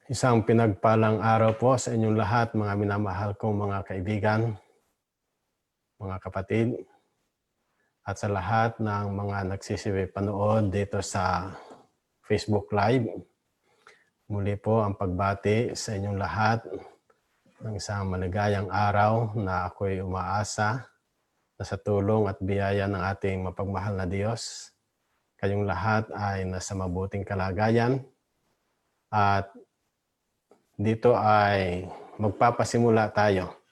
Isang pinagpalang araw po sa inyong lahat, mga minamahal kong mga kaibigan, mga kapatid, at sa lahat ng mga nagsisiwi panood dito sa Facebook Live. Muli po ang pagbati sa inyong lahat ng isang maligayang araw na ako'y umaasa na sa tulong at biyaya ng ating mapagmahal na Diyos, kayong lahat ay nasa mabuting kalagayan at dito ay magpapasimula tayo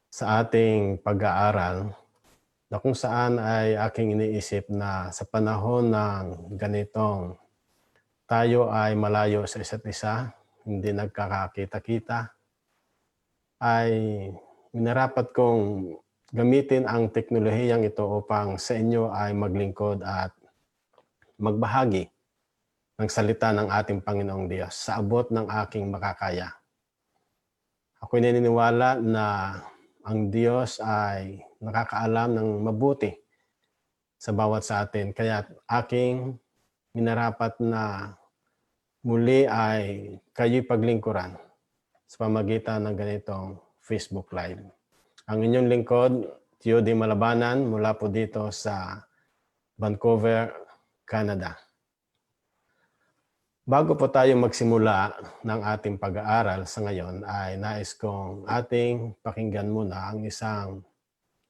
sa ating pag-aaral na kung saan ay aking iniisip na sa panahon ng ganitong tayo ay malayo sa isa't isa, hindi nagkakakita-kita, ay minarapat kong gamitin ang teknolohiyang ito upang sa inyo ay maglingkod at magbahagi ng salita ng ating Panginoong Diyos sa abot ng aking makakaya. Ako'y naniniwala na ang Diyos ay nakakaalam ng mabuti sa bawat sa atin. Kaya aking minarapat na muli ay kayo'y paglingkuran sa pamagitan ng ganitong Facebook Live. Ang inyong lingkod, Tiyodi Malabanan, mula po dito sa Vancouver, Canada. Bago po tayo magsimula ng ating pag-aaral sa ngayon, ay nais kong ating pakinggan muna ang isang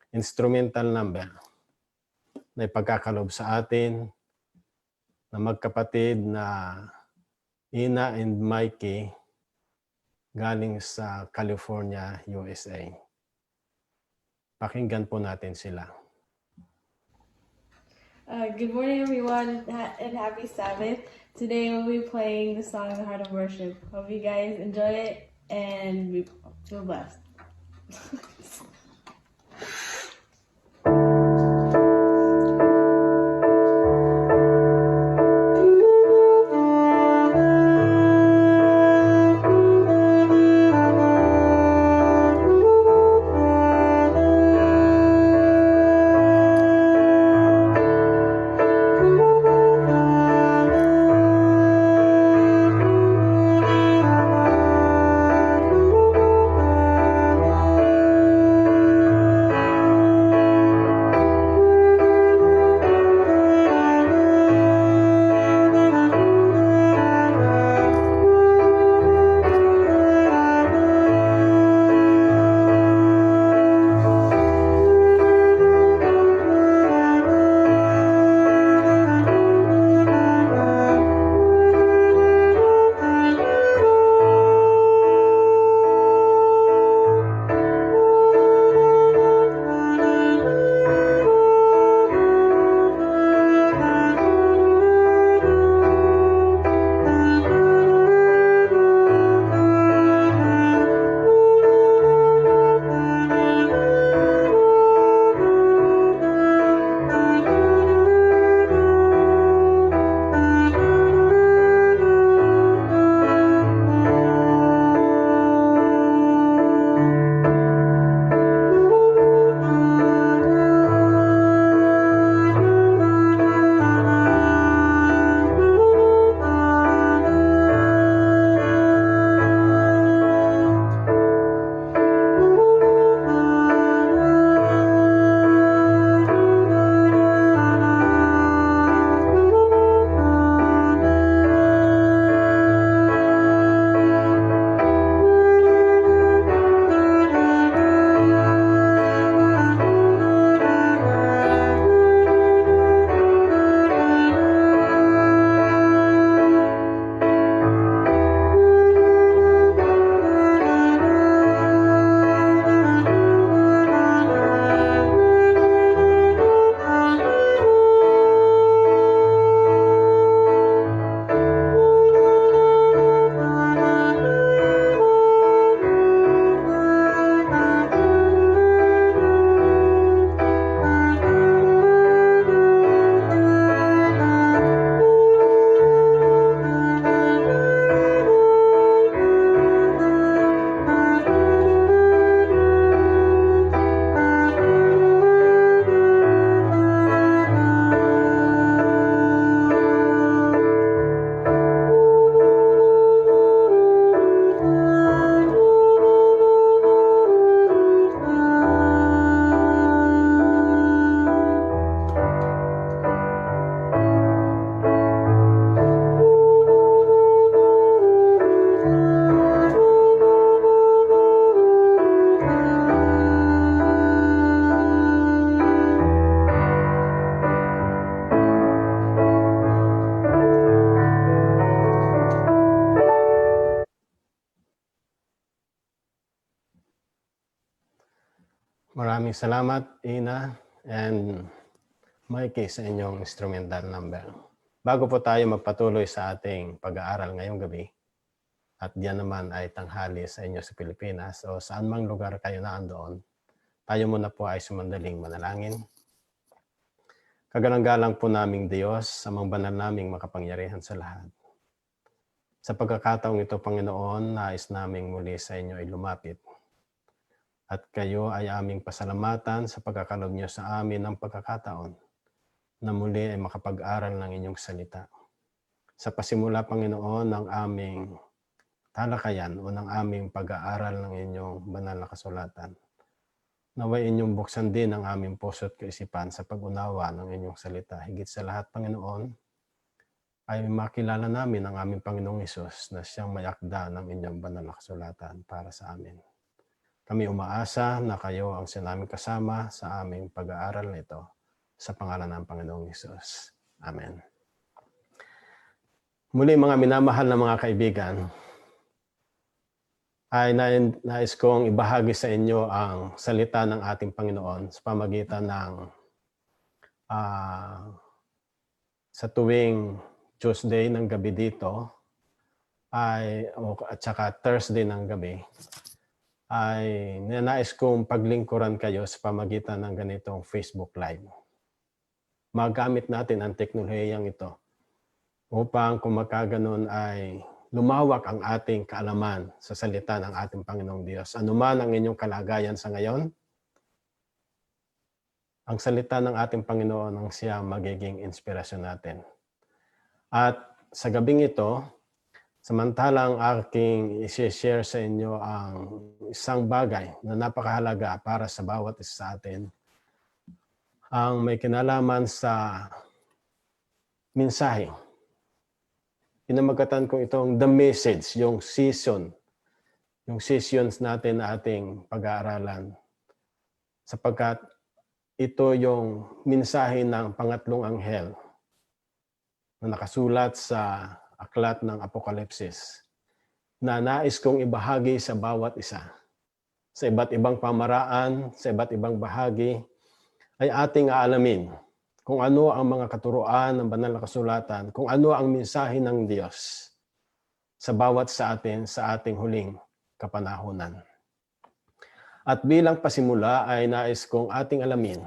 instrumental number na ipagkakalob sa atin na magkapatid na Ina and Mikey galing sa California, USA. Pakinggan po natin sila. Good morning, everyone, and happy Sabbath. Today we'll be playing the song "The Heart of Worship." Hope you guys enjoy it and feel blessed. Maraming salamat, Ina and Mikey, sa inyong instrumental number. Bago po tayo magpatuloy sa ating pag-aaral ngayong gabi, at diyan naman ay tanghali sa inyo sa Pilipinas o saan mang lugar kayo naandoon, tayo muna po ay sumandaling manalangin. Kagalang-galang po naming Diyos, amang banal naming makapangyarihan sa lahat. Sa pagkakataong ito, Panginoon, nais naming muli sa inyo ay lumapit. At kayo ay aming pasalamatan sa pagkakalob niyo sa amin ng pagkakataon na muli ay makapag-aral ng inyong salita. Sa pasimula, Panginoon, ng aming talakayan o ng aming pag-aaral ng inyong banal na kasulatan, naway inyong buksan din ang aming puso at kaisipan sa pag-unawa ng inyong salita. Higit sa lahat, Panginoon, ay makilala namin ang aming Panginoong Hesus na siyang may akda ng inyong banal na kasulatan para sa amin. Kami umaasa na kayo ang sinaming kasama sa aming pag-aaral nito sa pangalan ng Panginoong Hesus. Amen. Muli mga minamahal na mga kaibigan, ay nais kong ibahagi sa inyo ang salita ng ating Panginoon sa pamagitan ng sa tuwing Tuesday ng gabi dito at saka Thursday ng gabi ay nais kong paglingkuran kayo sa pamagitan ng ganitong Facebook Live. Magamit natin ang teknolohiyang ito upang kung magkaganon ay lumawak ang ating kaalaman sa salita ng ating Panginoong Diyos. Ano man ang inyong kalagayan sa ngayon, ang salita ng ating Panginoon ang siya magiging inspirasyon natin. At sa gabing ito, samantalang aking i-share sa inyo ang isang bagay na napakahalaga para sa bawat isa sa atin, ang may kinalaman sa mensahe. Pinamagatan ko itong The Message, yung seasons natin na ating pag-aaralan. Sapagkat ito yung mensahe ng pangatlong anghel na nakasulat sa aklat ng Apokalipsis na nais kong ibahagi sa bawat isa. Sa iba't ibang pamaraan, sa iba't ibang bahagi, ay ating aalamin kung ano ang mga katuruan ng banal na kasulatan, kung ano ang mensahe ng Diyos sa bawat sa atin sa ating huling kapanahunan. At bilang pasimula ay nais kong ating alamin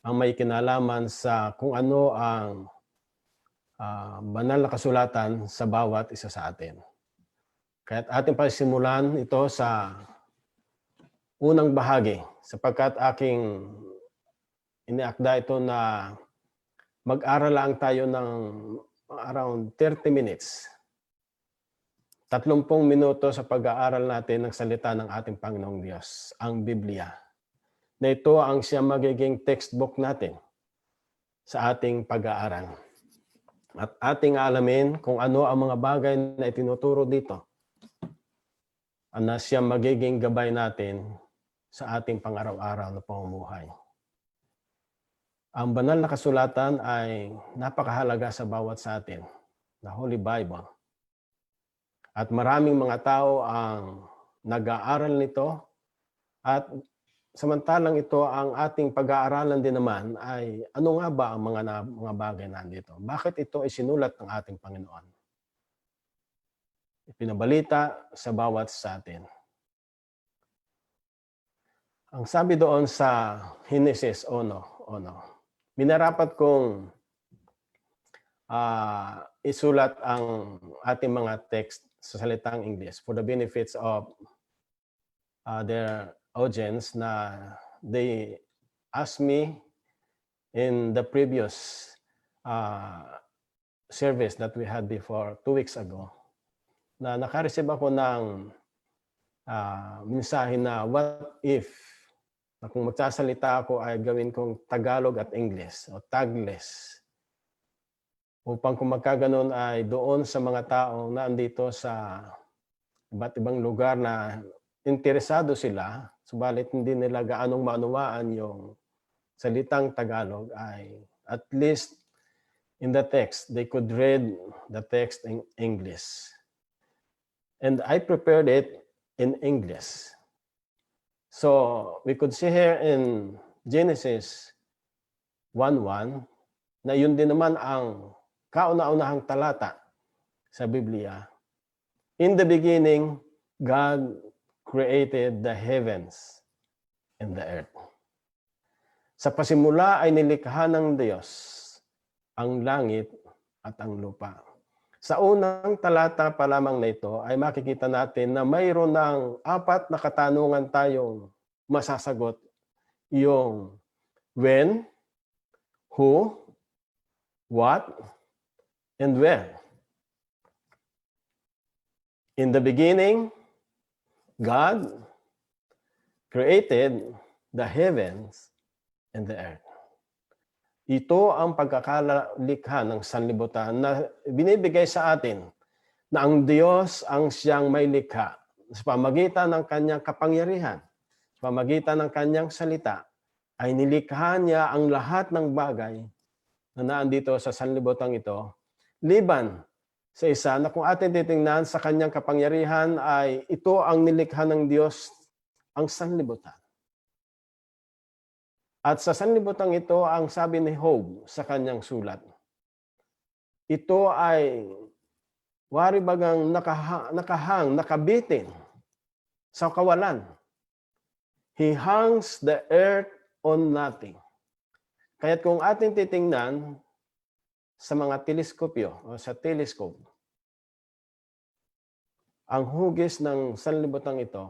ang may kinalaman sa kung ano ang banal na kasulatan sa bawat isa sa atin. Kaya ating pasimulan ito sa unang bahagi sapagkat aking iniakda ito na mag-aral lang tayo ng around 30 minutes. 30 minuto sa pag-aaral natin ng salita ng ating Panginoong Diyos, ang Biblia. Na ito ang siya magiging textbook natin sa ating pag-aaral. At ating alamin kung ano ang mga bagay na itinuturo dito na siya magiging gabay natin sa ating pang-araw-araw na pamumuhay. Ang banal na kasulatan ay napakahalaga sa bawat sa atin, na Holy Bible. At maraming mga tao ang nag-aaral nito at samantalang ito ang ating pag-aaralan din naman ay ano nga ba ang mga bagay nandito? Bakit ito ay sinulat ng ating Panginoon? Ipinabalita sa bawat sa atin. Ang sabi doon sa Genesis 1, minarapat kong isulat ang ating mga text sa salitang English for the benefits of their audience na they asked me in the previous service that we had before 2 weeks ago na nakareceive ako ng mensahe na what if na kung magsasalita ako ay gawin kong Tagalog at English o Tagless upang kung magkaganon ay doon sa mga taong naandito sa iba't ibang lugar na interesado sila, subalit hindi nila gaanong maunawaan yung salitang Tagalog ay at least in the text, they could read the text in English. And I prepared it in English. So, we could see here in Genesis 1:1 na yun din naman ang kauna-unahang talata sa Biblia. In the beginning, God created the heavens and the earth. Sa pasimula ay nilikha ng Diyos ang langit at ang lupa. Sa unang talata pa lamang na ito ay makikita natin na mayroon ng 4 na katanungan tayong masasagot. Yung when, who, what, and where. In the beginning, God created the heavens and the earth. Ito ang pagkakalikha ng sanlibutan na binibigay sa atin na ang Diyos ang siyang may likha sa pamagitan ng kanyang kapangyarihan, sa pamagitan ng kanyang salita, ay nilikha niya ang lahat ng bagay na naandito sa sanlibutan ito, liban sa isa na kung atin titingnan sa kanyang kapangyarihan ay ito ang nilikha ng Diyos, ang sanlibutan. At sa sanlibutan ito, ang sabi ni Job sa kanyang sulat, ito ay wari bagang nakabitin sa kawalan. He hangs the earth on nothing. Kaya't kung atin titingnan sa mga teleskopyo o sa telescope, ang hugis ng sanlibutan ito,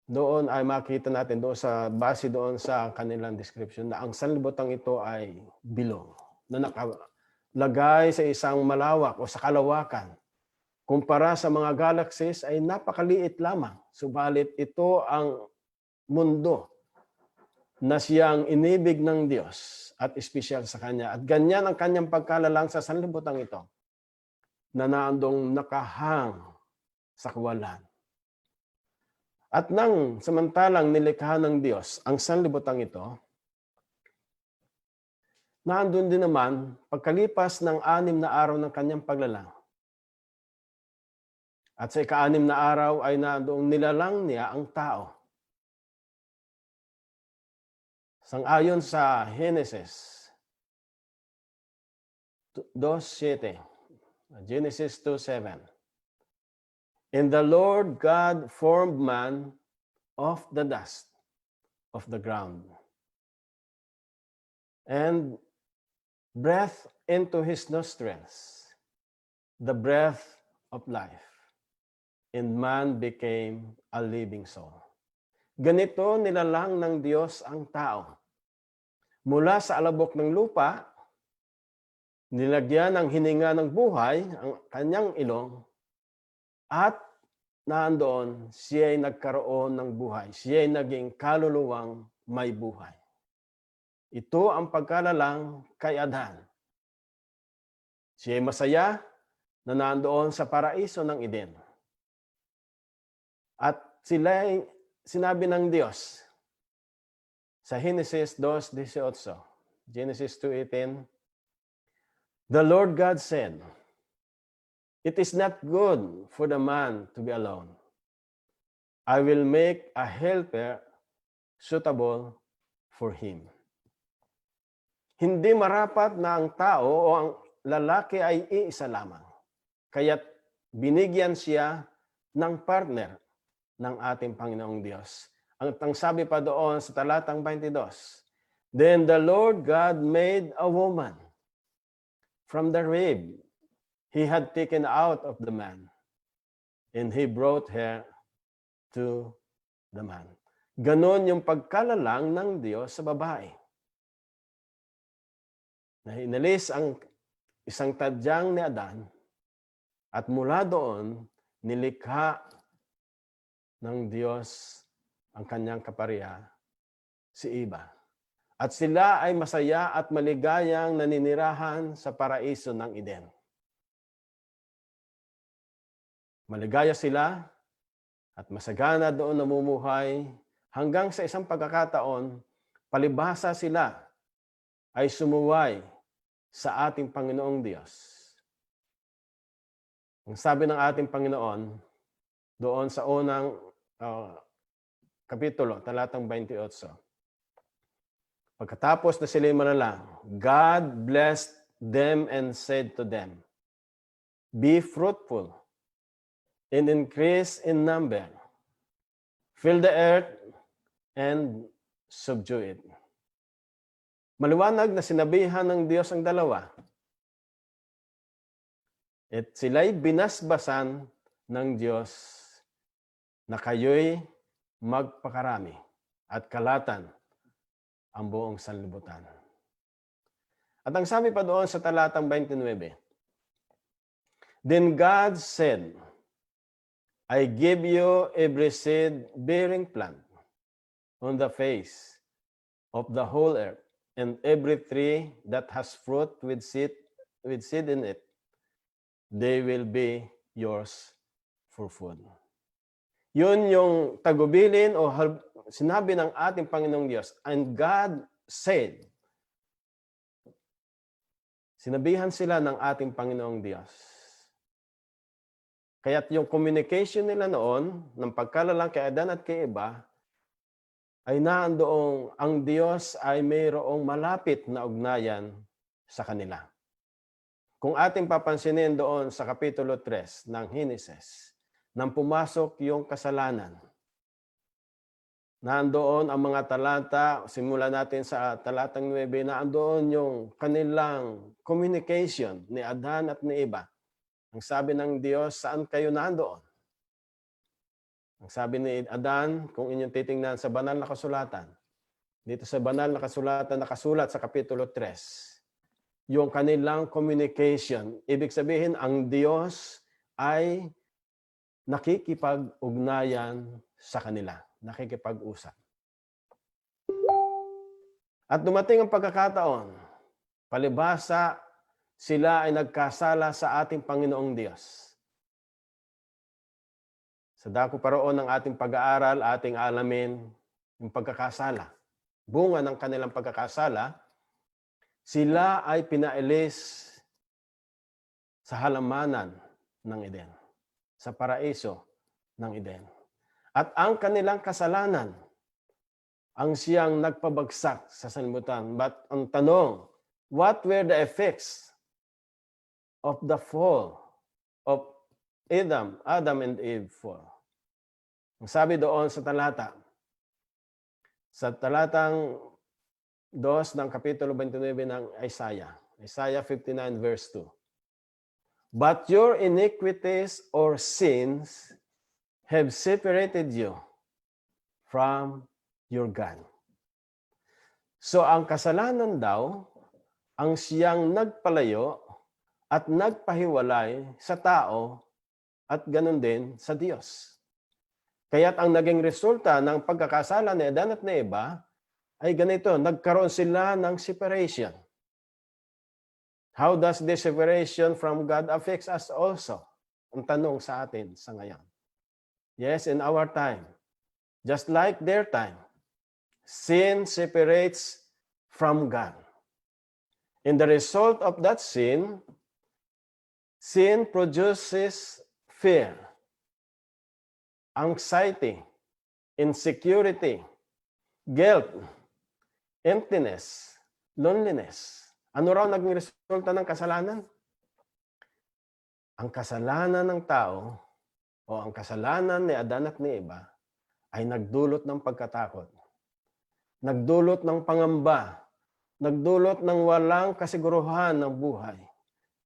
doon ay makita natin doon sa base doon sa kanilang description na ang sanlibutan ito ay bilog na nakalagay sa isang malawak o sa kalawakan. Kumpara sa mga galaxies ay napakaliit lamang. Subalit ito ang mundo na siyang inibig ng Diyos at espesyal sa Kanya. At ganyan ang Kanyang pagkalalang sa sanlibutan ito na naandong nakahang sa kawalan. At nang samantalang nilikha ng Diyos ang sanlibutan ito, naandun din naman pagkalipas ng 6 na araw ng kanyang paglalang. At sa ika-6 na araw ay naandoong nilalang niya ang tao. Sang-ayon sa Genesis 2:7, Genesis 2:7. And the Lord God formed man of the dust of the ground, and breathed into his nostrils the breath of life, and man became a living soul. Ganito nilalang ng Diyos ang tao. Mula sa alabok ng lupa, nilagyan ng hininga ng buhay ang kanyang ilong, at nandoon siya ay nagkaroon ng buhay. Siya ay naging kaluluwang may buhay. Ito ang pagkalalang kay Adan. Siya ay masaya na nandoon sa paraiso ng Eden. At sila ay sinabi ng Diyos sa Genesis 2:18, Genesis 2:18, the Lord God said, it is not good for the man to be alone. I will make a helper suitable for him. Hindi marapat na ang tao o ang lalaki ay iisa lamang. Kaya't binigyan siya ng partner ng ating Panginoong Diyos. Ang sabi pa doon sa talatang 22, then the Lord God made a woman from the rib he had taken out of the man, and he brought her to the man. Ganon yung pagkalalang ng Diyos sa babae. Na inalis ang isang tadyang ni Adan, at mula doon, nilikha ng Diyos ang kanyang kapariya, si Eva. At sila ay masaya at maligayang naninirahan sa paraiso ng Eden. Maligaya sila at masagana doon namumuhay hanggang sa isang pagkakataon, palibhasa sila ay sumuway sa ating Panginoong Diyos. Ang sabi ng ating Panginoon doon sa unang kapitulo, talatang 28. Pagkatapos na sila malala, God blessed them and said to them, "Be fruitful and increase in number. Fill the earth and subdue it." Maliwanag na sinabihan ng Diyos ang dalawa. At sila'y binasbasan ng Diyos na kayo'y magpakarami at kalatan ang buong sanlibutan. At ang sabi pa doon sa talatang 29, "Then God said, I give you every seed-bearing plant on the face of the whole earth, and every tree that has fruit with seed in it, they will be yours for food." Yun yung tagubilin o sinabi ng ating Panginoong Diyos. And God said, sinabihan sila ng ating Panginoong Diyos. Kaya't yung communication nila noon, ng pagkalalang kay Adan at kay Eva, ay naandoong ang Diyos ay mayroong malapit na ugnayan sa kanila. Kung ating papansinin doon sa Kapitulo 3 ng Genesis, nang pumasok yung kasalanan, naandoon ang mga talata, simula natin sa talatang 9, naandoon yung kanilang communication ni Adan at ni Eva. Ang sabi ng Diyos, saan kayo naandoon? Ang sabi ni Adan, kung inyong titingnan sa banal na kasulatan, dito sa banal na kasulatan nakasulat sa Kapitulo 3, yung kanilang communication, ibig sabihin ang Diyos ay nakikipag-ugnayan sa kanila, nakikipag-usap. At dumating ang pagkakataon, palibhasa, sila ay nagkasala sa ating Panginoong Diyos. Sa dako paroon ng ating pag-aaral, ating alamin yung pagkakasala. Bunga ng kanilang pagkakasala, sila ay pinailis sa halamanan ng Eden, sa paraiso ng Eden. At ang kanilang kasalanan, ang siyang nagpabagsak sa sanlibutan. But ang tanong, what were the effects of the fall of Adam and Eve fall? Ang sabi doon sa talatang 2 ng Kapitulo 29 ng Isaiah 59 verse 2. "But your iniquities or sins have separated you from your God." So ang kasalanan daw, ang siyang nagpalayo at nagpahiwalay sa tao at ganun din sa Diyos. Kaya't ang naging resulta ng pagkakasala ni Adan at ni Eva ay ganito, nagkaroon sila ng separation. How does this separation from God affects us also? Ang tanong sa atin sa ngayon. Yes, in our time, just like their time, sin separates from God. And the result of that sin produces fear, anxiety, insecurity, guilt, emptiness, loneliness. Ano raw naging resulta ng kasalanan? Ang kasalanan ng tao o ang kasalanan ni Adan at ni Eva ay nagdulot ng pagkatakot. Nagdulot ng pangamba. Nagdulot ng walang kasiguruhan ng buhay.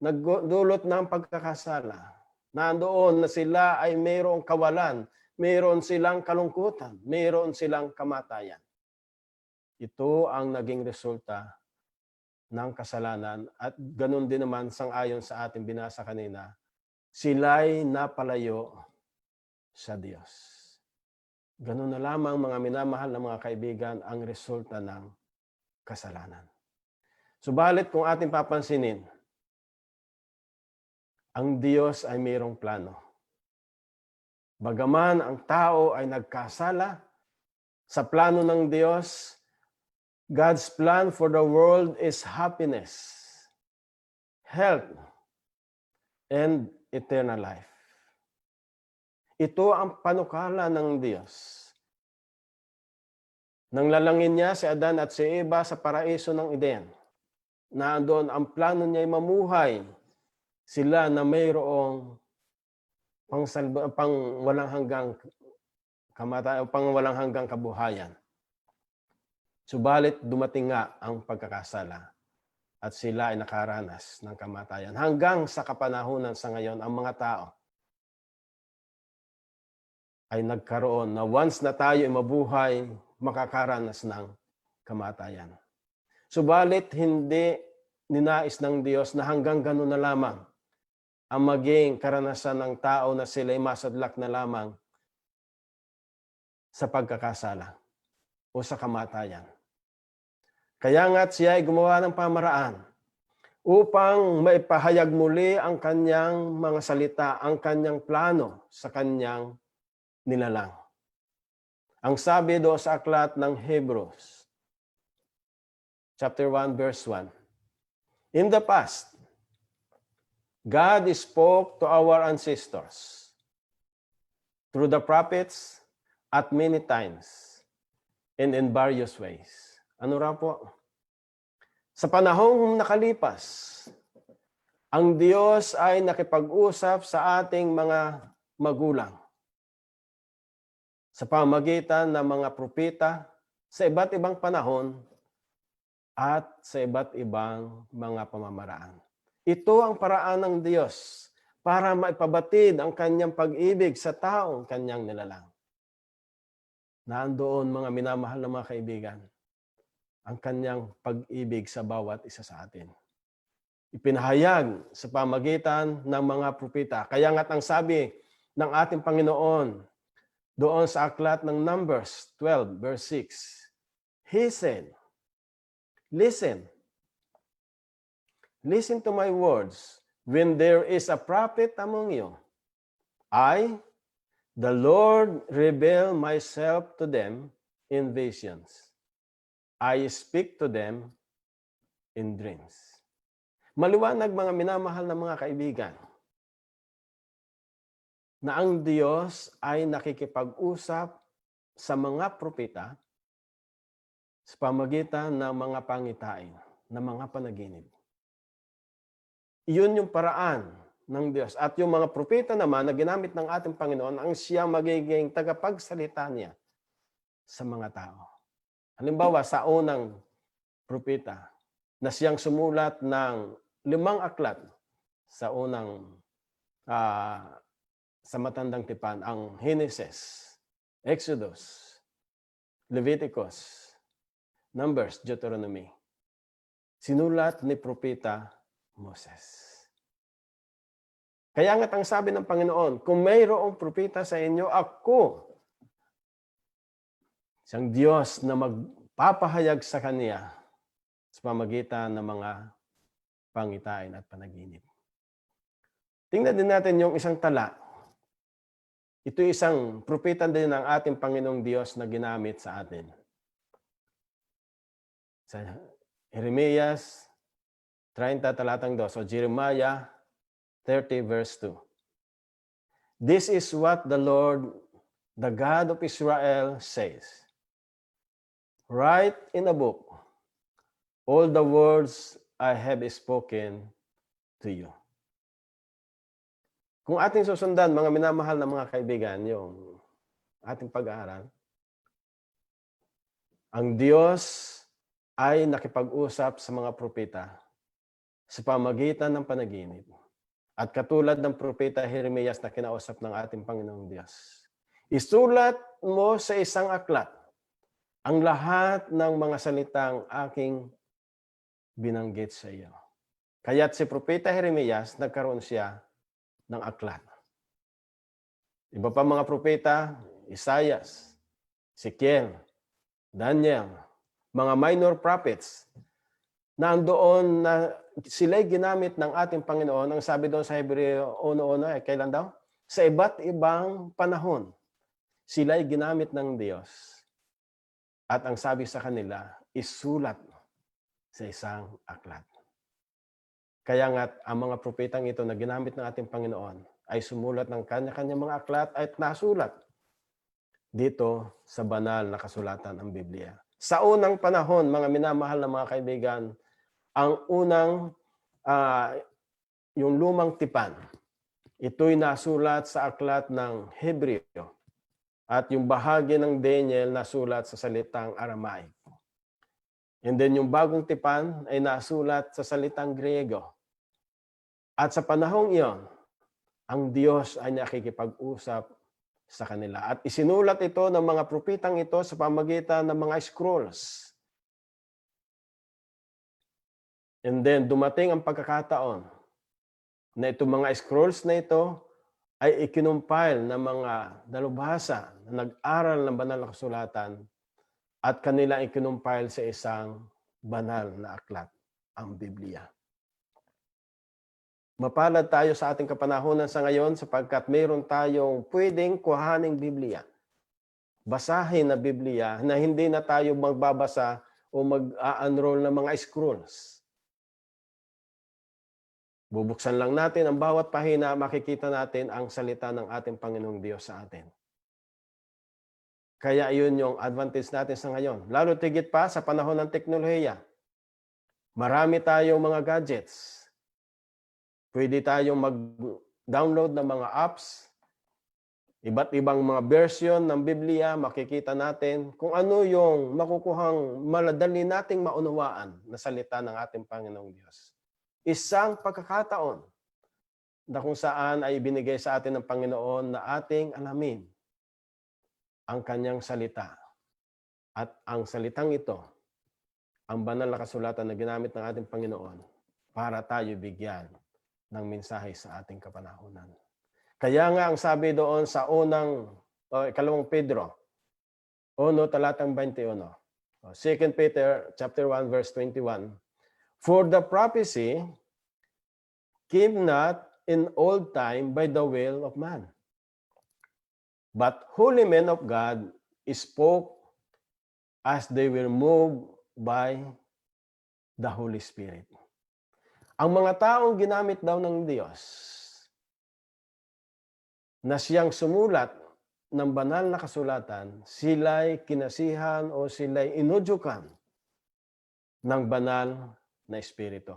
Nagdulot ng pagkakasala. Nandoon na sila ay mayroong kawalan, mayroon silang kalungkutan, mayroon silang kamatayan. Ito ang naging resulta ng kasalanan at ganun din naman sang-ayon sa ating binasa kanina, sila'y napalayo sa Diyos. Ganun na lamang mga minamahal na mga kaibigan ang resulta ng kasalanan. Subalit kung ating papansinin, ang Diyos ay mayroong plano. Bagaman ang tao ay nagkasala, sa plano ng Diyos, God's plan for the world is happiness, health, and eternal life. Ito ang panukala ng Diyos. Nang lalangin niya si Adan at si Eva sa paraiso ng Eden, na doon ang plano niya ay mamuhay sila na mayroong pang walang hanggang kamatayan, pang walang hanggang kabuhayan. Subalit dumating nga ang pagkakasala at sila ay nakaranas ng kamatayan. Hanggang sa kapanahunan sa ngayon, ang mga tao ay nagkaroon na once na tayo ay mabuhay, makakaranas ng kamatayan. Subalit hindi ninais ng Diyos na hanggang ganun na lamang ang maging karanasan ng tao na sila ay masadlak na lamang sa pagkakasala o sa kamatayan. Kaya nga't siya ay gumawa ng pamaraan upang maipahayag muli ang kanyang mga salita, ang kanyang plano sa kanyang nilalang. Ang sabi doon sa aklat ng Hebrews, chapter 1, verse 1, in the past, God spoke to our ancestors through the prophets at many times and in various ways. Ano raw po? Sa panahong nakalipas, ang Diyos ay nakipag-usap sa ating mga magulang sa pamagitan ng mga propeta sa iba't ibang panahon at sa iba't ibang mga pamamaraan. Ito ang paraan ng Diyos para maipabatid ang kanyang pag-ibig sa taong kanyang nilalang. Nandoon, mga minamahal na mga kaibigan, ang kanyang pag-ibig sa bawat isa sa atin. Ipinahayag sa pamagitan ng mga propeta. Kaya nga't ang sabi ng ating Panginoon doon sa aklat ng Numbers 12, verse 6, He said, listen to my words. When there is a prophet among you, I, the Lord, reveal myself to them in visions. I speak to them in dreams. Maliwanag, mga minamahal na mga kaibigan, na ang Diyos ay nakikipag-usap sa mga propeta sa pamagitan ng mga pangitain, ng mga panaginip. Iyon yung paraan ng Diyos. At yung mga propeta naman na ginamit ng ating Panginoon, ang siya magiging tagapagsalita niya sa mga tao. Halimbawa, sa unang propeta na siyang sumulat ng 5 aklat sa unang sa Matandang Tipan, ang Genesis, Exodus, Leviticus, Numbers, Deuteronomy. Sinulat ni propeta Moses. Kaya nga't ang sabi ng Panginoon, kung mayroong propeta sa inyo, ako, siyang Diyos na magpapahayag sa kanya sa pamagitan ng mga pangitain at panaginip. Tingnan din natin yung isang tala. Ito isang propeta din ng ating Panginoong Diyos na ginamit sa atin. Sa Jeremias 30 talatang 2, o Jeremiah 30 verse 2. This is what the Lord, the God of Israel, says. Write in a book all the words I have spoken to you. Kung ating susundan, mga minamahal na mga kaibigan, yung ating pag-aaral, ang Diyos ay nakipag-usap sa mga propeta sa pamagitan ng panaginip. At katulad ng propeta Jeremias na kinausap ng ating Panginoong Diyos, isulat mo sa isang aklat ang lahat ng mga salitang aking binanggit sa iyo. Kaya't si propeta Jeremias, nagkaroon siya ng aklat. Iba pa mga propeta, Isaias, Ezekiel, Daniel, mga minor prophets, na andoon na sila'y ginamit ng ating Panginoon. Ang sabi doon sa Hebreo 1:1, kailan daw? Sa iba't ibang panahon, sila'y ginamit ng Diyos. At ang sabi sa kanila, isulat sa isang aklat. Kaya nga, ang mga propetang ito na ginamit ng ating Panginoon ay sumulat ng kanya-kanya mga aklat at nasulat dito sa banal na kasulatan ng Biblia. Sa unang panahon, mga minamahal na mga kaibigan, ang unang yung lumang tipan, ito'y nasulat sa aklat ng Hebreo at yung bahagi ng Daniel nasulat sa salitang Aramaic. And then yung bagong tipan ay nasulat sa salitang Griego. At sa panahong iyon, ang Diyos ay nakikipag-usap sa kanila. At isinulat ito ng mga propitang ito sa pamagitan ng mga scrolls. And then dumating ang pagkakataon na itong mga scrolls na ito ay ikinumpile ng mga dalubhasa na nag-aral ng banal na kasulatan at kanila ikinumpile sa isang banal na aklat, ang Biblia. Mapalad tayo sa ating kapanahunan sa ngayon sapagkat mayroon tayong pwedeng kuhaning Biblia. Basahin na Biblia na hindi na tayo magbabasa o mag-a-unroll ng mga scrolls. Bubuksan lang natin ang bawat pahina, makikita natin ang salita ng ating Panginoong Diyos sa atin. Kaya yun yung advantage natin sa ngayon. Lalo tigit pa sa panahon ng teknolohiya. Marami tayong mga gadgets. Pwede tayong mag-download ng mga apps, iba't ibang mga version ng Biblia, makikita natin kung ano yung makukuhang maladali nating maunawaan na salita ng ating Panginoong Diyos. Isang pagkakataon na kung saan ay ibinigay sa atin ng Panginoon na ating alamin ang kanyang salita. At ang salitang ito, ang banal na kasulatan na ginamit ng ating Panginoon para tayo bigyan ng mensahe sa ating kapanahunan. Kaya nga ang sabi doon sa ikalawang Pedro, 1 talatang 21, 2 Peter chapter 1 verse 21, for the prophecy came not in old time by the will of man, but holy men of God spoke as they were moved by the Holy Spirit. Ang mga taong ginamit daw ng Diyos na siyang sumulat ng banal na kasulatan, sila'y kinasihan o sila'y inudyukan ng banal na Espiritu.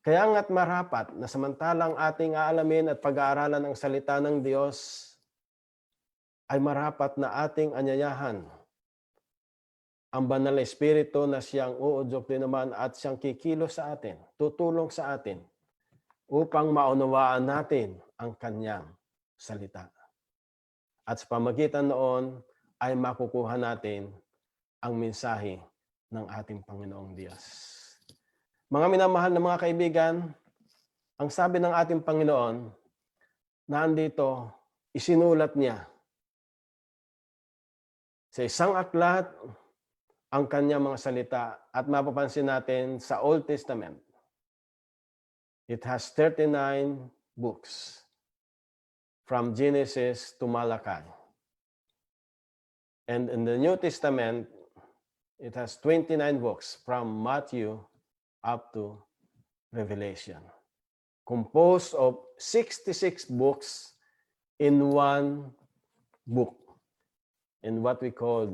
Kaya nga't marapat na samantalang ating aalamin at pag-aaralan ang salita ng Diyos, ay marapat na ating anyayahan ang banal na Espiritu na siyang uudyok din naman at siyang kikilos sa atin, tutulong sa atin upang maunawaan natin ang kanyang salita. At sa pamagitan noon ay makukuha natin ang mensahe ng ating Panginoong Diyos. Mga minamahal na mga kaibigan, ang sabi ng ating Panginoon, nandito, isinulat niya sa isang aklat ang kanyang mga salita at mapapansin natin sa Old Testament. It has 39 books from Genesis to Malachi. And in the New Testament, it has 29 books from Matthew up to Revelation. Composed of 66 books in one book, in what we call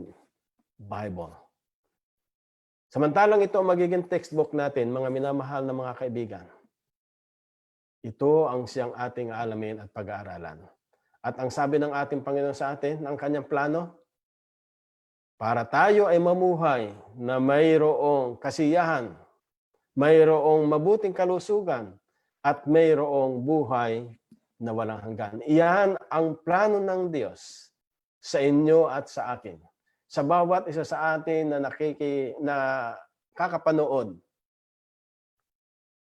Bible. Samantalang ito ang magiging textbook natin, mga minamahal na mga kaibigan. Ito ang siyang ating alamin at pag-aaralan. At ang sabi ng ating Panginoon sa atin, ang kanyang plano, para tayo ay mamuhay na mayroong kasiyahan, mayroong mabuting kalusugan, at mayroong buhay na walang hanggan. Iyan ang plano ng Diyos sa inyo at sa akin. Sa bawat isa sa atin na kakapanood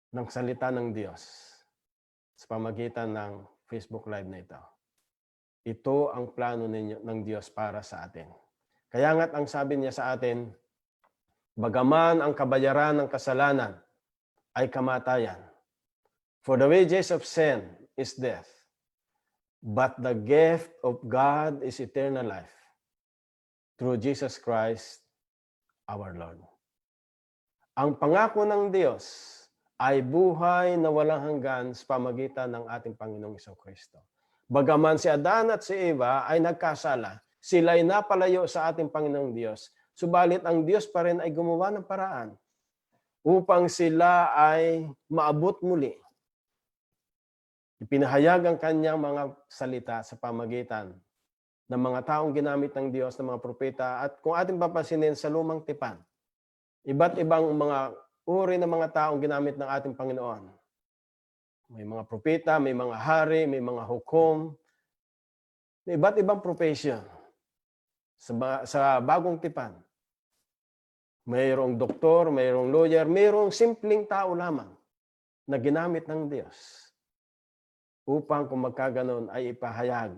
ng salita ng Diyos sa pamagitan ng Facebook Live na ito. Ito ang plano ng Diyos para sa atin. Kaya nga't ang sabi niya sa atin, bagaman ang kabayaran ng kasalanan ay kamatayan, for the wages of sin is death, but the gift of God is eternal life through Jesus Christ, our Lord. Ang pangako ng Diyos ay buhay na walang hanggan sa pamagitan ng ating Panginoong Hesus-Kristo. Bagaman si Adan at si Eva ay nagkasala, sila'y napalayo sa ating Panginoong Diyos. Subalit ang Diyos pa rin ay gumawa ng paraan upang sila ay maabot muli. Ipinahayag ang kanyang mga salita sa pamagitan ng mga taong ginamit ng Diyos, ng mga propeta. At kung ating papansinin sa lumang tipan, iba't ibang mga uri ng mga taong ginamit ng ating Panginoon. May mga propeta, may mga hari, may mga hukom, may iba't ibang profession sa bagong tipan. Mayroong doktor, mayroong lawyer, mayroong simpleng tao lamang na ginamit ng Diyos upang kung magkaganon ay ipahayag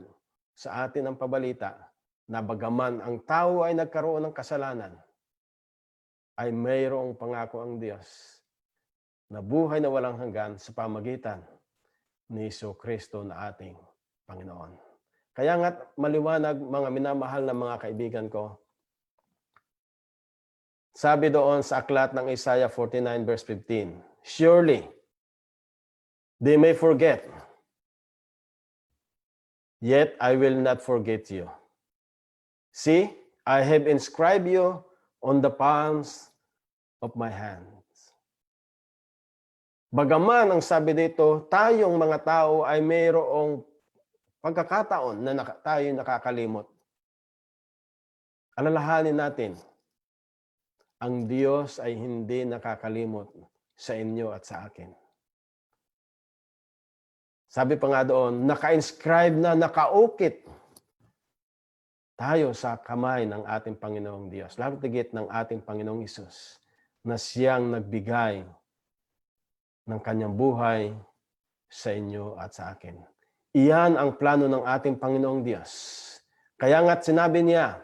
sa atin ang pabalita na bagaman ang tao ay nagkaroon ng kasalanan, ay mayroong pangako ang Diyos na buhay na walang hanggan sa pamagitan ni Jesu-Kristo na ating Panginoon. Kaya nga't maliwanag, mga minamahal na mga kaibigan ko, sabi doon sa aklat ng Isaiah 49 verse 15, surely they may forget, yet I will not forget you. See, I have inscribed you on the palms of my hands. Bagaman ang sabi dito, tayong mga tao ay mayroong pagkakataon na tayo nakakalimot. Alalahanin natin, ang Diyos ay hindi nakakalimot sa inyo at sa akin. Sabi pa nga doon, naka-inscribe na, nakaukit tayo sa kamay ng ating Panginoong Diyos. Lalo tigit ng ating Panginoong Isus na siyang nagbigay ng kanyang buhay sa inyo at sa akin. Iyan ang plano ng ating Panginoong Diyos. Kaya nga't sinabi niya,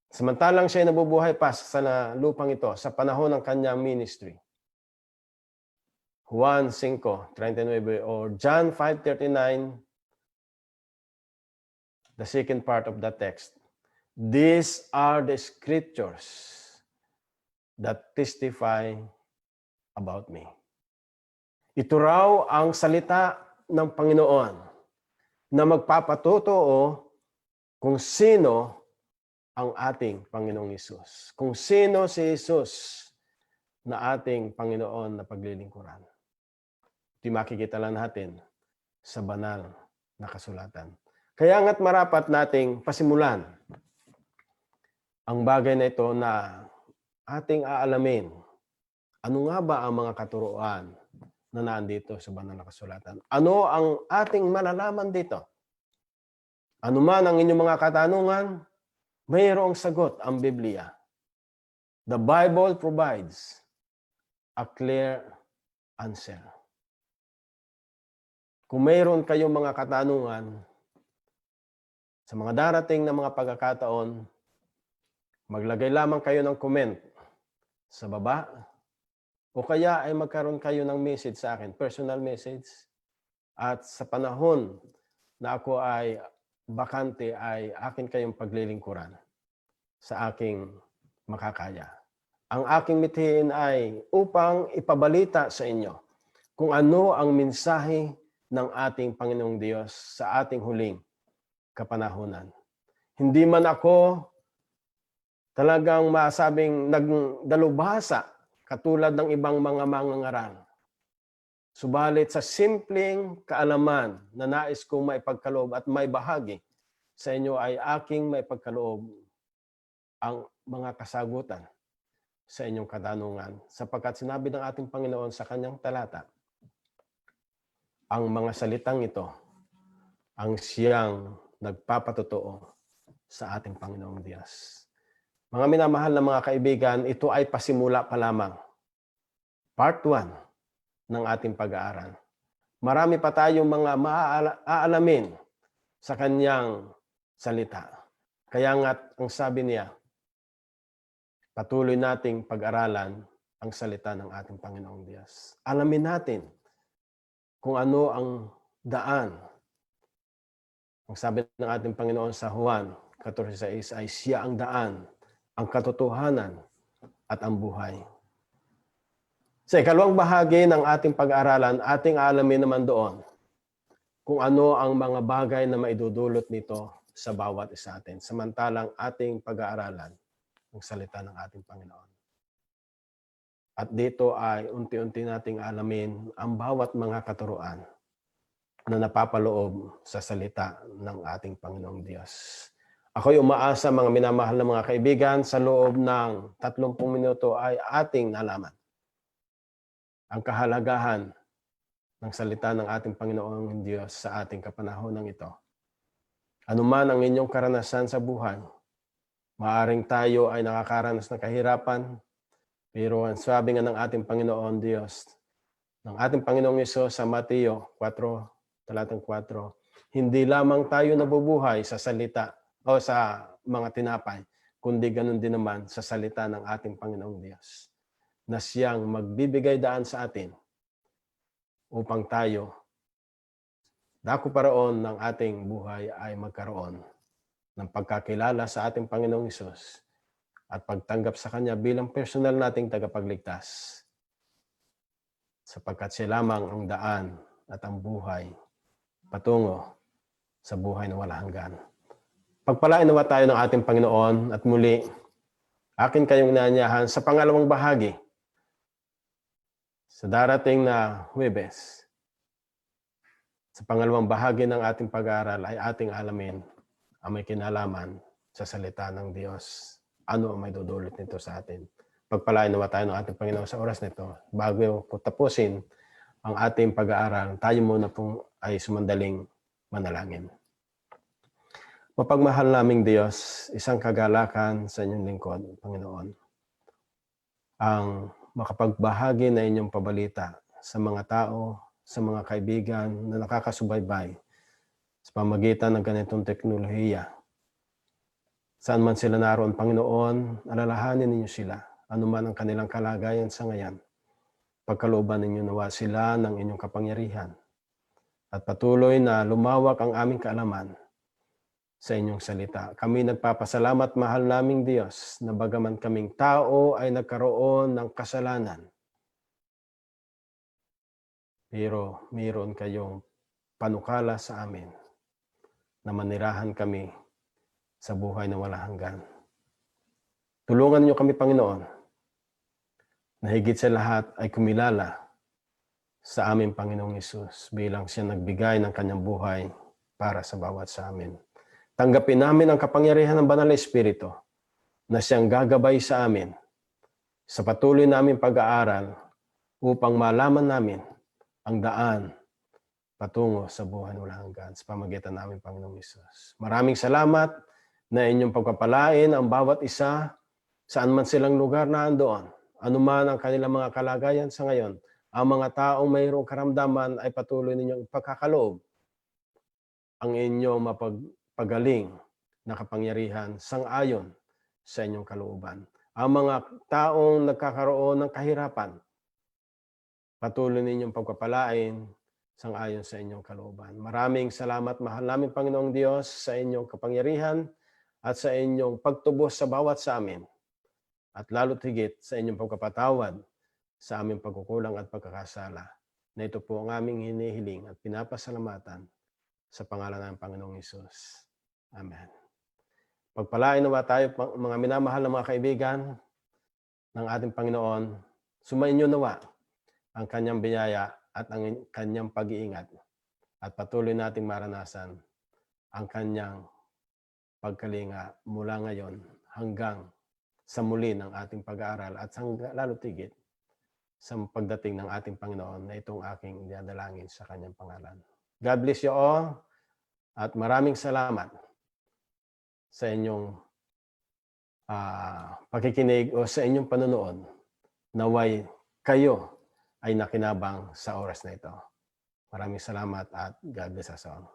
samantalang siya nabubuhay pa sa lupang ito, sa panahon ng kanyang ministry. Juan 5:39 or John 5:39, the second part of the text. These are the scriptures that testify about me. Ito raw ang salita ng Panginoon na magpapatotoo kung sino ang ating Panginoong Hesus. Kung sino si Hesus na ating Panginoon na paglilingkuran. Ito makikita lang natin sa banal na kasulatan. Kaya nga't marapat nating pasimulan ang bagay na ito na ating aalamin. Ano nga ba ang mga katuruan na nandito sa banal na kasulatan? Ano ang ating malalaman dito? Ano man ang inyong mga katanungan, mayroong sagot ang Biblia. The Bible provides a clear answer. Kung mayroon kayong mga katanungan sa mga darating na mga pagkakataon, maglagay lamang kayo ng comment sa baba o kaya ay magkaroon kayo ng message sa akin, personal message. At sa panahon na ako ay bakante ay akin kayong paglilingkuran sa aking makakaya. Ang aking mithiin ay upang ipabalita sa inyo kung ano ang mensahe ng ating Panginoong Diyos sa ating huling kapanahunan. Hindi man ako talagang masabing nagdalubhasa katulad ng ibang mga mangangaral. Subalit sa simpleng kaalaman na nais kong maipagkaloob at may bahagi sa inyo ay aking maipagkaloob ang mga kasagutan sa inyong katanungan. Sapagkat sinabi ng ating Panginoon sa kanyang talata, ang mga salitang ito ang siyang nagpapatotoo sa ating Panginoong Diyos. Mga minamahal na mga kaibigan, ito ay pasimula pa lamang. Part 1 ng ating pag-aaral. Marami pa tayong mga maaalamin sa kanyang salita. Kaya nga't ang sabi niya, patuloy nating pag-aralan ang salita ng ating Panginoong Diyos. Alamin natin kung ano ang daan. Ang sabi ng ating Panginoon sa Juan 14:6 ay siya ang daan, ang katotohanan at ang buhay. Sa ikalawang bahagi ng ating pag-aaralan, ating aalamin naman doon kung ano ang mga bagay na maidudulot nito sa bawat isa atin, samantalang ating pag-aaralan ang salita ng ating Panginoon. At dito ay unti-unti nating alamin ang bawat mga katuruan na napapaloob sa salita ng ating Panginoong Diyos. Ako'y umaasa, mga minamahal na mga kaibigan, sa loob ng 30 minuto ay ating nalaman ang kahalagahan ng salita ng ating Panginoong Diyos sa ating kapanahonang ito. Ano man ang inyong karanasan sa buhay, maaring tayo ay nakakaranas ng kahirapan, pero ang sabi nga ng ating Panginoon Diyos, ng ating Panginoong Hesus sa Mateo 4, talatang 4, hindi lamang tayo nabubuhay sa salita o sa mga tinapay, kundi ganun din naman sa salita ng ating Panginoong Diyos, na siyang magbibigay daan sa atin upang tayo, dako paraon ng ating buhay ay magkaroon ng pagkakilala sa ating Panginoong Hesus at pagtanggap sa Kanya bilang personal nating tagapagligtas. Sapagkat siya lamang ang daan at ang buhay patungo sa buhay na walang hanggan. Pagpalain nawa tayo ng ating Panginoon at muli, akin kayong inaanyahan sa pangalawang bahagi sa darating na Huwebes. Sa pangalawang bahagi ng ating pag-aaral ay ating alamin ang may kinalaman sa salita ng Diyos. Ano ang may dudulot nito sa atin? Pagpalain nawa tayo ng ating Panginoon sa oras nito. Bago ko tapusin ang ating pag-aaral, tayo muna pong ay sumandaling manalangin. Mapagmahal naming Diyos, isang kagalakan sa inyong lingkod, Panginoon, ang makapagbahagi na inyong pabalita sa mga tao, sa mga kaibigan na nakakasubaybay sa pamagitan ng ganitong teknolohiya. Saan man sila naroon, Panginoon, alalahanin ninyo sila, anuman ang kanilang kalagayan sa ngayon. Pagkalooban ninyo nawa sila ng inyong kapangyarihan at patuloy na lumawak ang aming kaalaman sa inyong salita. Kami nagpapasalamat, mahal naming Diyos, na bagaman kaming tao ay nagkaroon ng kasalanan, pero mayroon kayong panukala sa amin na manirahan kami sa buhay na walang hanggan. Tulungan niyo kami, Panginoon, na higit sa lahat ay kumilala sa aming Panginoong Hesus bilang siya nagbigay ng kanyang buhay para sa bawat sa amin. Tanggapin namin ang kapangyarihan ng Banal na Espiritu na siyang gagabay sa amin sa patuloy namin pag-aaral upang malaman namin ang daan patungo sa buhay na walang hanggan sa pamagitan namin, Panginoong Hesus. Maraming salamat na inyong pagpapalain ang bawat isa saan man silang lugar na andoon. Anuman ang kanilang mga kalagayan sa ngayon, ang mga taong mayroong karamdaman ay patuloy ninyong ipagkakaloob ang inyong mapagaling na kapangyarihan sang-ayon sa inyong kalooban. Ang mga taong nagkakaroon ng kahirapan, patuloy ninyong pagpapalain sang-ayon sa inyong kalooban. Maraming salamat, mahal naming Panginoong Diyos, sa inyong kapangyarihan at sa inyong pagtubos sa bawat sa amin. At lalo't higit sa inyong pagkapatawad sa aming pagkukulang at pagkakasala. Na ito po ang aming hinihiling at pinapasalamatan sa pangalan ng Panginoong Hesus. Amen. Pagpalain nawa tayo, mga minamahal na mga kaibigan ng ating Panginoon. Sumainyo nawa ang kanyang biyaya at ang kanyang pag-iingat at patuloy nating maranasan ang kanyang pagkalinga mula ngayon hanggang sa muli ng ating pag-aaral at lalo tigit sa pagdating ng ating Panginoon na itong aking dinadalangin sa kanyang pangalan. God bless you all at maraming salamat sa inyong pakikinig o sa inyong panonood. Naway kayo ay nakinabang sa oras na ito. Maraming salamat at God bless us all.